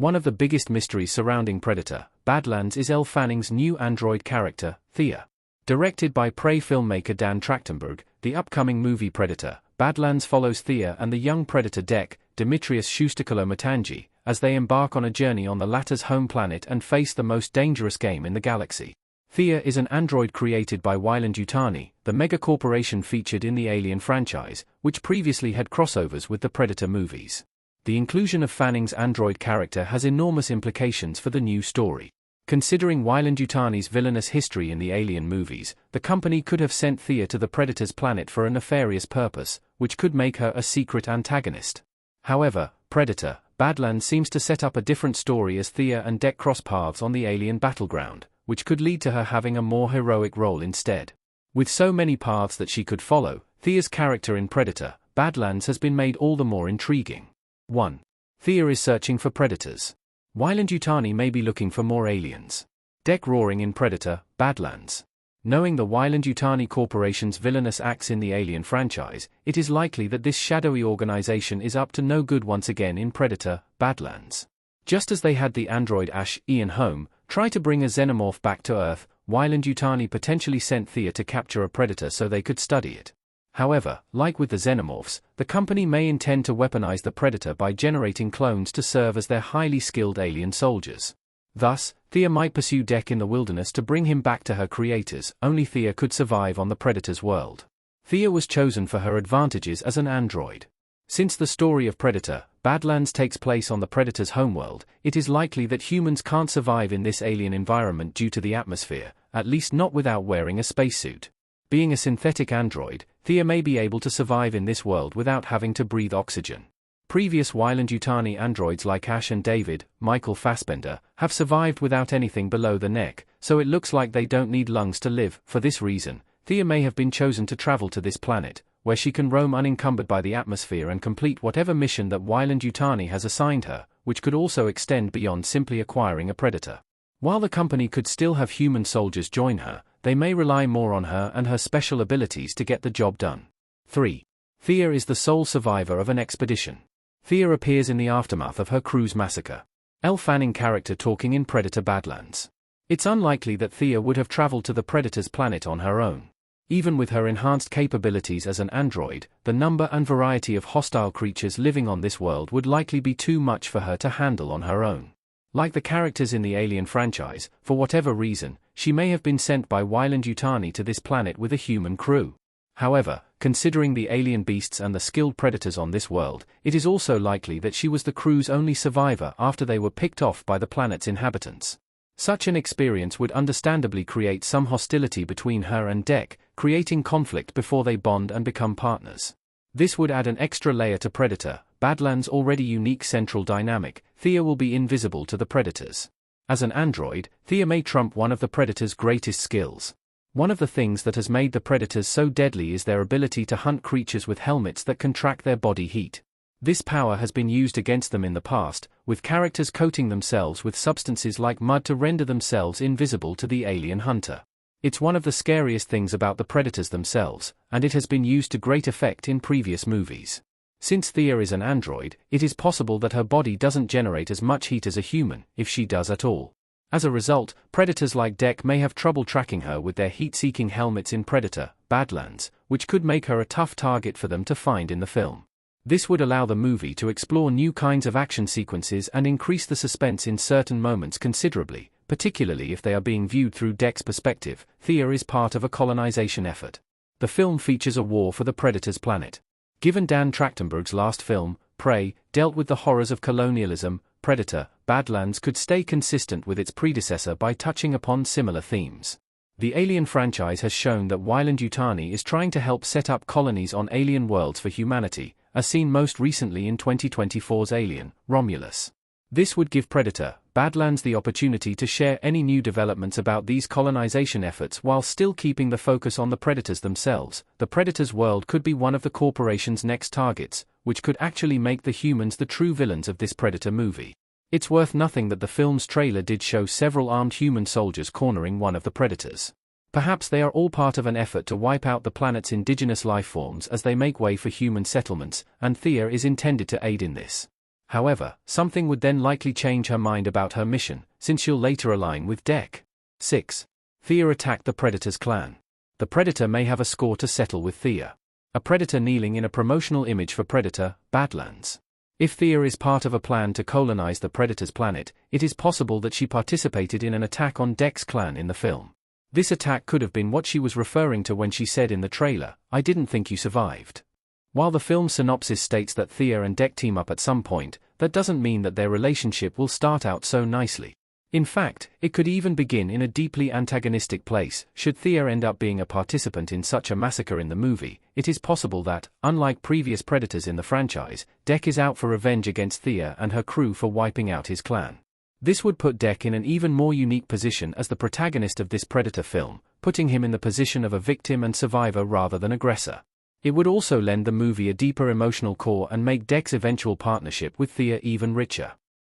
One of the biggest mysteries surrounding Predator, Badlands is Elle Fanning's new android character, Thea. Directed by Prey filmmaker Dan Trachtenberg, the upcoming movie Predator, Badlands follows Thea and the young Predator Dek, Demetrius Shoustakalo-Mutangi, as they embark on a journey on the latter's home planet and face the most dangerous game in the galaxy. Thea is an android created by Weyland-Yutani, the mega-corporation featured in the Alien franchise, which previously had crossovers with the Predator movies. The inclusion of Fanning's android character has enormous implications for the new story. Considering Weyland-Yutani's villainous history in the Alien movies, the company could have sent Thea to the Predator's planet for a nefarious purpose, which could make her a secret antagonist. However, Predator, Badlands seems to set up a different story as Thea and Dek cross paths on the alien battleground, which could lead to her having a more heroic role instead. With so many paths that she could follow, Thea's character in Predator, Badlands has been made all the more intriguing. 1. Thea is searching for predators. Weyland-Yutani may be looking for more aliens. Dek roaring in Predator, Badlands. Knowing the Weyland-Yutani Corporation's villainous acts in the Alien franchise, it is likely that this shadowy organization is up to no good once again in Predator, Badlands. Just as they had the android Ash, Ian home, try to bring a xenomorph back to Earth, Weyland-Yutani potentially sent Thea to capture a predator so they could study it. However, like with the xenomorphs, the company may intend to weaponize the predator by generating clones to serve as their highly skilled alien soldiers. Thus, Thea might pursue Dek in the wilderness to bring him back to her creators. Only Thea could survive on the predator's world. Thea was chosen for her advantages as an android. Since the story of Predator, Badlands takes place on the predator's homeworld, it is likely that humans can't survive in this alien environment due to the atmosphere, at least not without wearing a spacesuit. Being a synthetic android, Thea may be able to survive in this world without having to breathe oxygen. Previous Weyland-Yutani androids like Ash and David, Michael Fassbender, have survived without anything below the neck, so it looks like they don't need lungs to live. For this reason, Thea may have been chosen to travel to this planet, where she can roam unencumbered by the atmosphere and complete whatever mission that Weyland-Yutani has assigned her, which could also extend beyond simply acquiring a predator. While the company could still have human soldiers join her, they may rely more on her and her special abilities to get the job done. 3. Thea is the sole survivor of an expedition. Thea appears in the aftermath of her crew's massacre. Elle Fanning character talking in Predator Badlands. It's unlikely that Thea would have traveled to the Predator's planet on her own. Even with her enhanced capabilities as an android, the number and variety of hostile creatures living on this world would likely be too much for her to handle on her own. Like the characters in the Alien franchise, for whatever reason, she may have been sent by Weyland-Yutani to this planet with a human crew. However, considering the alien beasts and the skilled predators on this world, it is also likely that she was the crew's only survivor after they were picked off by the planet's inhabitants. Such an experience would understandably create some hostility between her and Dek, creating conflict before they bond and become partners. This would add an extra layer to Predator, Badlands' already unique central dynamic. Thea will be invisible to the predators. As an android, Thea may trump one of the predator's greatest skills. One of the things that has made the predators so deadly is their ability to hunt creatures with helmets that can track their body heat. This power has been used against them in the past, with characters coating themselves with substances like mud to render themselves invisible to the alien hunter. It's one of the scariest things about the predators themselves, and it has been used to great effect in previous movies. Since Thea is an android, it is possible that her body doesn't generate as much heat as a human, if she does at all. As a result, predators like Dek may have trouble tracking her with their heat-seeking helmets in Predator, Badlands, which could make her a tough target for them to find in the film. This would allow the movie to explore new kinds of action sequences and increase the suspense in certain moments considerably, particularly if they are being viewed through Dek's perspective. Thea is part of a colonization effort. The film features a war for the Predator's planet. Given Dan Trachtenberg's last film, Prey, dealt with the horrors of colonialism, Predator, Badlands could stay consistent with its predecessor by touching upon similar themes. The Alien franchise has shown that Weyland-Yutani is trying to help set up colonies on alien worlds for humanity, as seen most recently in 2024's Alien, Romulus. This would give Predator, Badlands the opportunity to share any new developments about these colonization efforts while still keeping the focus on the predators themselves. The Predator's world could be one of the corporation's next targets, which could actually make the humans the true villains of this Predator movie. It's worth nothing that the film's trailer did show several armed human soldiers cornering one of the predators. Perhaps they are all part of an effort to wipe out the planet's indigenous life forms as they make way for human settlements, and Thea is intended to aid in this. However, something would then likely change her mind about her mission, since she'll later align with Deck. 6. Thea attacked the Predator's clan. The Predator may have a score to settle with Thea. A Predator kneeling in a promotional image for Predator, Badlands. If Thea is part of a plan to colonize the Predator's planet, it is possible that she participated in an attack on Deck's clan in the film. This attack could have been what she was referring to when she said in the trailer, "I didn't think you survived." While the film synopsis states that Thea and Deck team up at some point, that doesn't mean that their relationship will start out so nicely. In fact, it could even begin in a deeply antagonistic place. Should Thea end up being a participant in such a massacre in the movie, it is possible that, unlike previous Predators in the franchise, Deck is out for revenge against Thea and her crew for wiping out his clan. This would put Deck in an even more unique position as the protagonist of this Predator film, putting him in the position of a victim and survivor rather than aggressor. It would also lend the movie a deeper emotional core and make Deck's eventual partnership with Thea even richer.